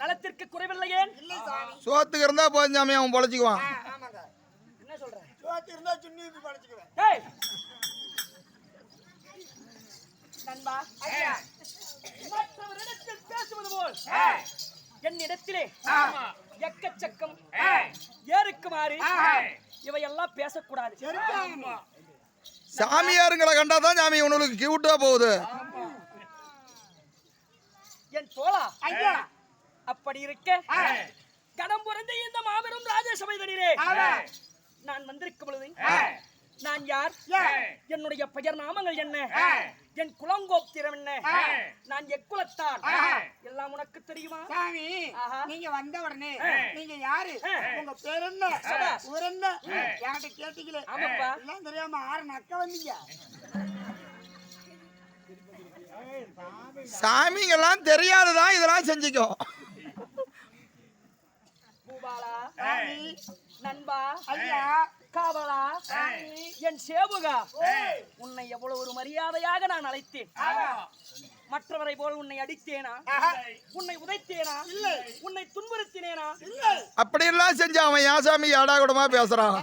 நலத்திற்கு குறைவில்லையே. சோத்துக்கு இருந்தா போதும் சாமி, அவன் பொழைச்சிக்குவான். என்ன சொல்ற? சோத்து இருந்தா சுண்ணி பொழைச்சிக்குவேன். நண்பா, மற்றவரிடத்தில் பேசுவது போல் என்னிடத்திலே எக்கச்சக்கம் ஏறுக்குமாறு இவையெல்லாம் பேசக்கூடாது. சாமியாருங்களை கண்டாதான் சாமி உனக்கு கியூட்டா போகுது. என் தோழா, அப்படி இருக்க கடம் புரந்த இந்த மாபெரும் ராஜசபைதனிலே நான் வந்திருக்கும் பொழுது நான் யார், என்னுடைய பெயர் நாமங்கள் என்ன, என் குலங்கோத்திரம் என்ன, நான் எக்குலத்தான் எல்லாம் உனக்கு தெரியுமா? சாமி, நீங்க வந்த உடனே நீங்க யாரு, உங்க பேர் என்ன, ஊர் என்ன என்கிட்ட கேட்டீங்களே. ஆமாப்பா, எல்லாம் தெரியாம ஆறு நக்க வந்தீங்க. சாமிங்கெல்லாம் தெரியாதுதான் இதெல்லாம் செஞ்சுக்கும். பூபாலா, நண்பா, ஐயா, காவலா, என் சேவகா, உன்னை எவ்வளவு ஒரு மரியாதையாக நான் அழைத்தேன். மற்றவரை போல் உன்னை அடித்தேனா, உன்னை உதைத்தேனா, இல்லை உன்னை துன்புறுத்தினேனா? இல்லை. அப்படி எல்லாம் செஞ்சு அவன் ஏன் சாமி ஏடா கூடமா பேசுறான்.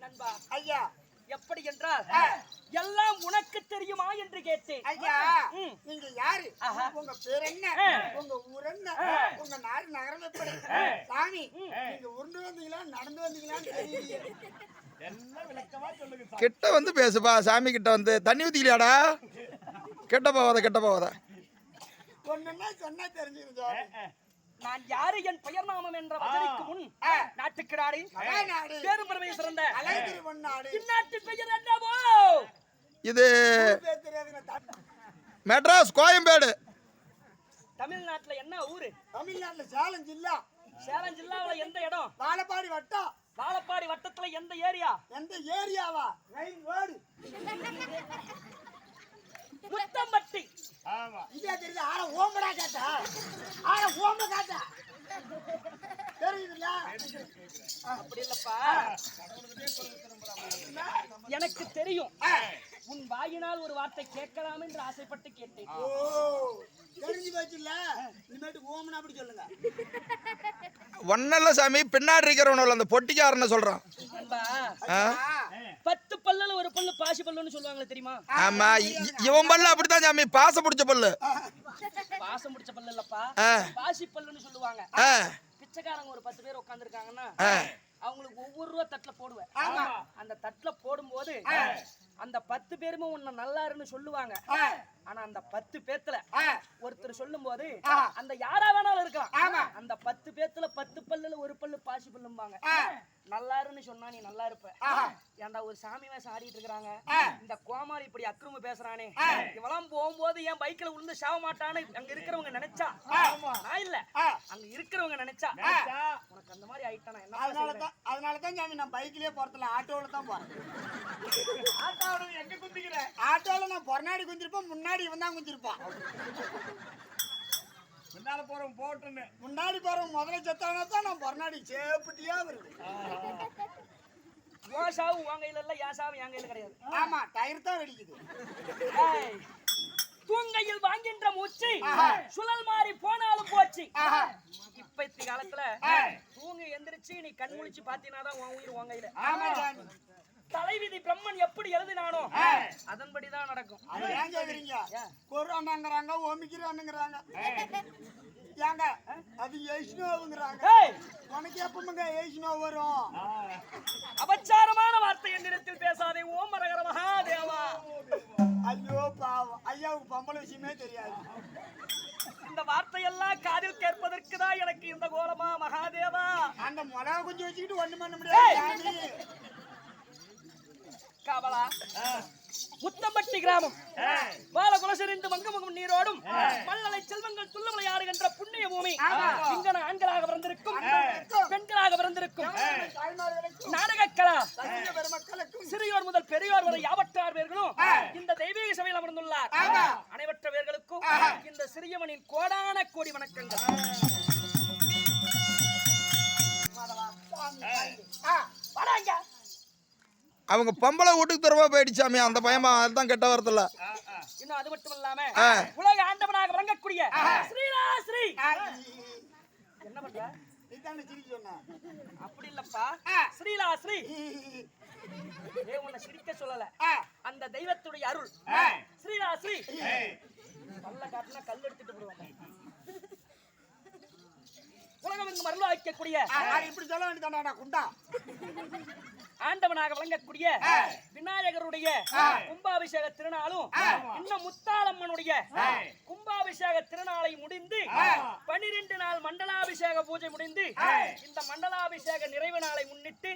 நண்பா, ஐயா, எப்படி என்றால் எல்லாம் உனக்கு தெரியுமா என்று கேட்டேன். ஐயா, நீங்க யாரு, உங்க பேர் என்ன, உங்க ஊர் என்ன, உங்க நாடு நகரம் எப்படி? சாமி, நீங்க உருண்டு வந்தீங்களா நடந்து வந்தீங்களான்னு தெரியலையே. கிட்ட வந்து பேசுப்பா. சாமி கிட்ட வந்து தண்ணி ஊத்திக்கலையாடா? கெட்ட போவாத கெட்ட போவாத. ஒண்ணுன்னா சொன்னா தெரிஞ்சுங்க. நான் யாரு, என் பெயர் நாமம் என்ற வதனைக்கு முன் நாட்டுக்கு நாடு பேரும் பெருமையை சிறந்த இந்நாட்டு பெயர் என்னவோ? இது மெட்ராஸ், கோயம்பேடு. தமிழ்நாட்டுல என்ன ஊரு? தமிழ்நாட்டுல சேலம் ஜில்லா. சேலம் ஜில்லாவுல எந்த இடம்? வாழப்பாடி வட்டம். வாழப்பாடி வட்டத்துல எந்த ஏரியா? எந்த ஏரியாவா? Rail road. முத்தம்பட்டி. ஆமா, இதே தெரியுது. ஆற ஓம்படா காட்டா, ஆற ஓம்ப காட்டா தெரியுதுல்ல? அப்படி இல்லப்பா, எனக்கு தெரியும். உன் வாயினால் ஒரு வார்த்தை கேட்கலாம் என்று ஆசைப்பட்டு கேட்டேன். ஓ, தெரிஞ்சு போச்சுல்ல. இனிமேட்டு ஓமனா அப்படி சொல்லுங்க. ஒன்னல்ல சாமி, பின்னாடி இருக்கிறவன அந்த பொட்டிக்காரன்னு சொல்றான். 10 பல்லுல ஒரு பல்லு பாசி பல்லுன்னு சொல்லுவாங்களே, தெரியுமா? ஆமா, இவன் பல்லு அப்படித்தான் சாமி, பாசம் பிடிச்ச பல்லு. பாசம் பிடிச்ச பல்லு இல்லப்பா, பாசி பல்லுன்னு சொல்லுவாங்க. பிச்சைக்காரங்க ஒரு 10 பேர் உட்கார்ந்து இருக்காங்கன்னா அவங்களுக்கு ஒவ்வொரு ரூபா தட்டுல போடுவேன். அந்த தட்டுல போடும்போது அந்த 10 பேருமே உன்னை நல்லாருன்னு சொல்லுவாங்க. ஆனா அந்த 10 பேத்துல ஒருத்தர் சொல்லும் போது அந்த யாரா வேணாலும் இருக்கலாம், அந்த 10 பேத்துல 10 பல்லுல ஒரு பல்லு பாசி பல்லும்பாங்க. நல்லாருன்னு சொன்னா நீ நல்லா இருப்ப. ஏன்டா ஒரு சாமி வேஷம் ஆடிட்டு இருக்காங்க, இந்த கோமாளி இப்படி அக்கிரம பேசுறானே, இவெல்லாம் போகும்போது என் பைக்ல விழுந்து சாவ மாட்டான்னு அங்க இருக்கிறவங்க நினைச்சா, நான் இல்ல அங்க இருக்கிறவங்க நினைச்சா உனக்கு அந்த மாதிரி ஆயிட்டானா என்ன? அதனாலதான் சாமி நான் பைக்லயே போறதுல ஆட்டோல தான் போறேன். ஆட்டோல எங்க குந்திக்கிறேன்? நான் பொறநாடி குஞ்சிருப்பேன், முன்னாடி இவன் தான் குஞ்சிருப்பான். முன்னால போறோம் போட்டுன்னு முன்னாடி போறவன் முதல்ல செத்தானா தான் நான் பொறநாடி சேப்பட்டியா வருது. உன் சாவு உன் கையில இல்ல, என் சாவு என் கையில கிடையாது. ஆமா, டயர் தான் வெடிக்குது. ஏய், தூங்கையில் வாங்கின்ற மூச்சு சுழல் மாறி போனாலும் போச்சு. இப்பத்தி காலத்துல தூங்கி எந்திரிச்சு நீ கண் முழிச்சு பாத்தீனாதான் உன் உயிர் உன் கையில. ஆமா சாமி. தலைவிதி பிரம்மன் எப்படி எழுதினானோ அதன்படிதான் நடக்கும். அதை ஏன் கேக்குறீங்க? கொரோனாங்கிறாங்க, ஒமிக்கிறானுங்கிறாங்க. ஏங்க அது எய்ஸ்னோவுங்கிறாங்க. உனக்கு எப்பமுங்க எய்ஸ்னோ வரும்? அபச்சாரமான வார்த்தை என்னிடத்தில் பேசாதே ஓம் அரகர மகாதேவா. ஐயோ பாவம், ஐயாவுக்கு பொம்பளை விஷயமே தெரியாது. இந்த வார்த்தையெல்லாம் காதில் கேட்பதற்கு தான் எனக்கு இந்த கோலமா மகாதேவா. அந்த மிளகா குஞ்சு வச்சுக்கிட்டு ஒண்ணு பண்ண முடியாது. காவலா முத்தம்பட்டி கிராமம் பாலகுலசரிந்து மங்கமுகம் நீரோடும் மல்லலை செல்வங்கள் துள்ள விளையாடுகின்ற புண்ணிய பூமி. இங்கன ஆண்களாக பிறந்திருக்கும், பெண்களாக பிறந்திருக்கும் நாடகக்கலா சிறியோர் முதல் பெரியோர் வரை யாவற்றார் பேர்களும் இந்த தெய்வீக சபையில் அமர்ந்துள்ளார். அனைவற்ற பேர்களுக்கும் இந்த சிறியவனின் கோடான கோடி வணக்கங்கள். வராங்க. அவங்க பொம்பளை வீட்டுக்கு தரவா போயிடுச்சாமி, அந்த பயமா அதுதான் கெட்ட வரதில்ல. இன்னும் அது மட்டும் இல்லாம உலக ஆண்டவனாக விளங்கக்கூடிய ஸ்ரீராஸ்ரீ என்ன பண்ற? இதானே சிரிக்க சொன்னா? அப்படி இல்லப்பா, ஸ்ரீலாஸ்ரீ உன்னை சிரிக்க சொல்லல. அந்த தெய்வத்துடைய அருள் ஸ்ரீலாஸ்ரீ. பல்ல காட்டுனா கல் எடுத்துட்டு போடுவாங்க. உலகம் இங்கு மருள வைக்கக்கூடிய இப்படி சொல்ல வேண்டியதானா குண்டா? ஆண்டவனாக விளங்கக்கூடிய விநாயகருடைய கும்பாபிஷேக திருநாளும் இன்னும் முத்தாலம்மனுடைய கும்பாபிஷேக திருநாளை முடிந்து 12 நாள் மண்டலாபிஷேக பூஜை முடிந்து இந்த மண்டலாபிஷேக நிறைவு நாளை முன்னிட்டு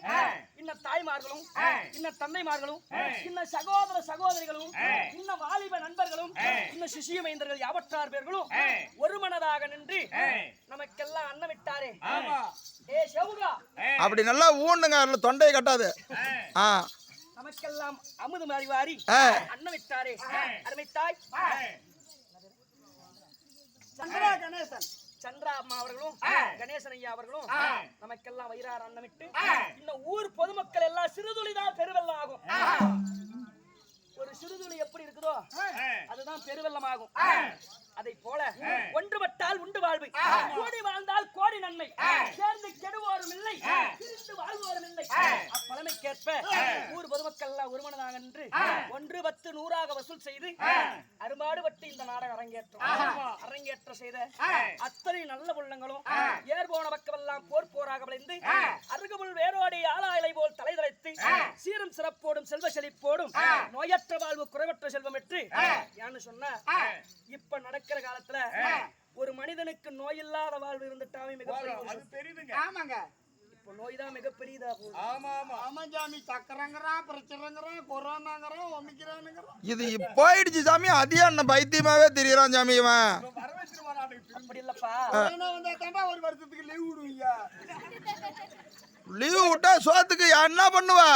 இன்னும் தாய்மார்களும் இன்னும் தந்தைமார்களும் இன்னும் சகோதர சகோதரிகளும் இன்னும் வாலிப நண்பர்களும் இன்னும் சிசிய மைந்தர்கள் யாவற்றார் பேர்களும் ஒரு மனதாக நின்று நமக்கெல்லாம் அன்னமிட்டாரே. ஏ செவுகா, அப்படி நல்லா ஊண்டுங்க, அதுல தொண்டையை கட்டாது. நமக்கெல்லாம் அமுது மாறி வாரி அன்னமிட்டாரே. அருமைத்தாய் சந்திரா கணேசன் சந்திரா அம்மா அவர்களும் கணேசன் ஐயா அவர்களும் நமக்கெல்லாம் வயிறார அன்னமிட்டு இந்த ஊர் பொதுமக்கள் எல்லாம் சிறுதுளிதான் பெருவெள்ளம் ஆகும். ஒரு சிறுதுளி எப்படி இருக்குதோ அதுதான் பெருவெள்ளம் ஆகும். அதை போல ஒன்றுபட்டால் உண்டு வாழ்வு, கோடி வாழ்ந்தால் கோடி நன்மை, சேர்ந்து கெடுவோரும் இல்லை, பிரிந்து வாழ்வோரும் இல்லை. அப்பழமைக்கேற்ப ஊர் பொதுமக்கள் எல்லாம் ஒருமனதாக நின்று 1, 10, 100 வசூல் செய்து அரும்பாடுபட்டு இந்த நாடகம் அரங்கேற்ற செய்த அத்தனை நல்ல உள்ளங்களும் ஏர்போன பக்கமெல்லாம் போராக விளைந்து அருகுமுள் வேரோடி ஆளாயிலை போல் தலைதலைத்து சீரும் சிறப்போடும் செல்வ செழிப்போடும் நோயற்ற வாழ்வு குறைவற்ற செல்வம் பெற்று யான்னு சொன்ன இப்ப நடக்கிற காலத்துல ஒரு மனிதனுக்கு நோய் இல்லாத வாழ்வு இருந்துட்டாவே மிகப்பெரிய. ஆமாங்க, இப்ப நோய் தான் மிகப்பெரியதா போகுது. ஆமா ஆமா ஆமா சாமி. சக்கரங்கிறான், பிரச்சனைங்கிறான், கொரோனாங்கிறான், ஒமிக்கிறானுங்கிறான். இது போயிடுச்சு சாமி, அதே அண்ணன் பைத்தியமாவே தெரியறான் சாமி. இவன் அப்படி இல்லப்பா, கொரோனா வந்தா தாண்டா ஒரு வருஷத்துக்கு லீவ் விடுவீங்க. லீவு விட்டா சோத்துக்கு என்ன பண்ணுவா?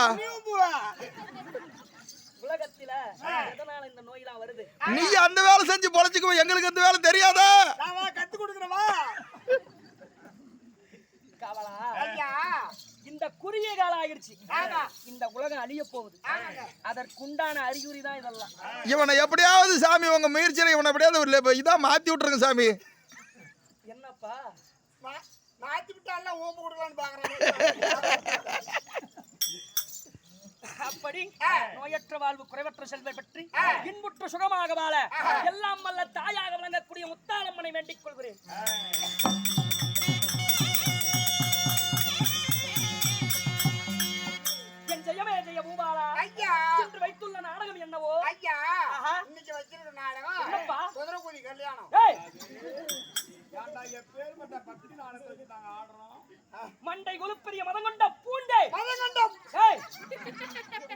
உலகத்தில எதனால இந்த நோய் எல்லாம் வருது? நீ அந்த வேலை செஞ்சு பொழைச்சுக்குவ, எங்களுக்கு அந்த வேலை தெரியாதா? நான் கத்து கொடுக்குறவா காவலா ஐயா. இந்த குறுகிய காலம் ஆகிருச்சு, இந்த உலகம் அழிய போகுது. அதற்குண்டான அறிகுறி தான் இதெல்லாம். இவனை எப்படியாவது சாமி உங்க முயற்சியில இவனை எப்படியாவது இதான் மாத்தி விட்டுருங்க சாமி. என்னப்பா மாத்தி விட்டால ஓம்பு கொடுக்கலான்னு பாக்குறேன். அப்படி நோயற்ற வாழ்வு குறைவற்ற செல்வை பற்றி இன்புற்ற சுகமாக வாழ எல்லாம் வல்ல தாயாக விளங்கக்கூடிய முத்தாலம்மனை வேண்டிக் கொள்கிறேன். என் ஜெயமே ஜெய பூபாலா ஐயா. என்று வைத்துள்ள நாடகம் என்னவோ? ஐயா, இன்னைக்கு வச்சிருக்க நாடகம் என்னப்பா? குதிரைக்குடி கல்யாணம். ஏய், மண்டை கொலுப்பெரிய மதம் கொண்ட பூண்டே, மதங்கண்டம். ஏய்,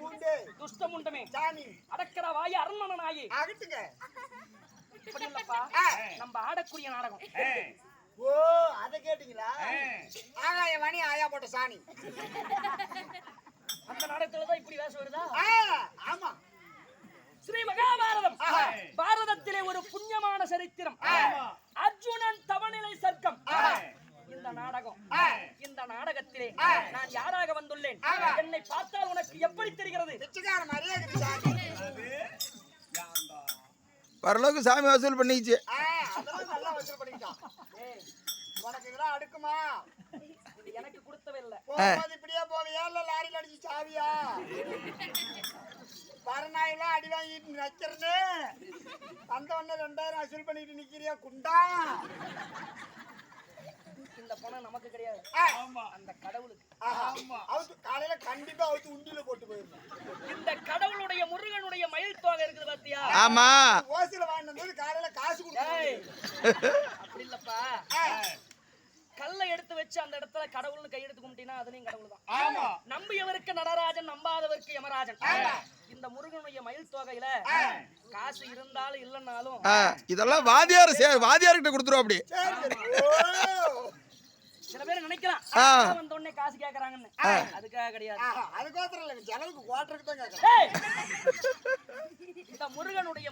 பூண்டே, துஷ்ட முண்டமே, சாமி, அடக்கற வாய் அரண்மனை நாயி. அகட்டுங்க. இப்படி இல்லப்பா, நம்ம ஆடக்கூடிய நாடகம். ஓ, அத கேட்டீங்களா? ஆகாய வாணி ஆயா போட்ட சாணி. அந்த நாடகத்துலதான் இப்படி வேஷம் வருதா? ஆமா. ஸ்ரீ மகாபாரதம் நடந்த சரித்திரம் அர்ஜுனன் தவநிலை சர்க்கம் இந்த நாடகம். இந்த நாடகத்திலே நான் யாராக வந்துள்ளேன்? என்னை பார்த்தால் உனக்கு எப்படி தெரிகிறது? பிச்சைக்கார மாதிரியே இருக்குது சாமி. ஓரளவுக்கு சாமி வசூல் பண்ணிச்சு. அதெல்லாம் நல்லா வசூல் பண்ணிக்கிட்டான். உனக்கு இதெல்லாம் அடுக்குமா? இது எனக்கு கொடுத்தவே இல்ல. போகும்போது இப்படியே போவியா இல்ல லாரியில் அடிச்சு சாவியா? பரநாயெல்லாம் அடி வாங்கிட்டு நிக்கிறேன்னு அந்த ஒண்ணு 2000 வசூல் பண்ணிட்டு நிக்கிறியா குண்டா? இந்த பணம் நமக்கு கிடையாது, அந்த கடவுளுக்கு. அவுத்து காலையில கண்டிப்பா அவுத்து உண்டியில போட்டு போயிருந்தேன். இந்த கடவுளுடைய முருகனுடைய மயில் தோகை இருக்குது பாத்தியா? ஆமா, ஓசில வாங்கிட்டு வந்து காலையில காசு ஏய், கொடுத்து அப்படி இல்லப்பா. கல்லை எடுத்து வச்சு அந்த இடத்துல கடவுள்னு கையெடுத்து கும்பிட்டீங்கன்னா அதுலயும் கடவுள் தான். நம்பியவருக்கு நடராஜன், நம்பாதவருக்கு யமராஜன். இந்த முருகனுடைய மயில் தொகையில காசு இருந்தாலும் இல்லைன்னாலும் இதெல்லாம் வாதியார்கிட்ட கொடுத்துருவோம். அப்படி சில பேர் நினைக்கலாம் வந்த உடனே காசு கேக்குறாங்கன்னு. அதுக்காக கிடையாது. அதுக்கோசரம் இல்ல, ஜனலுக்கு குவாட்டருக்கு தான் கேட்கறேன். இந்த முருகனுடைய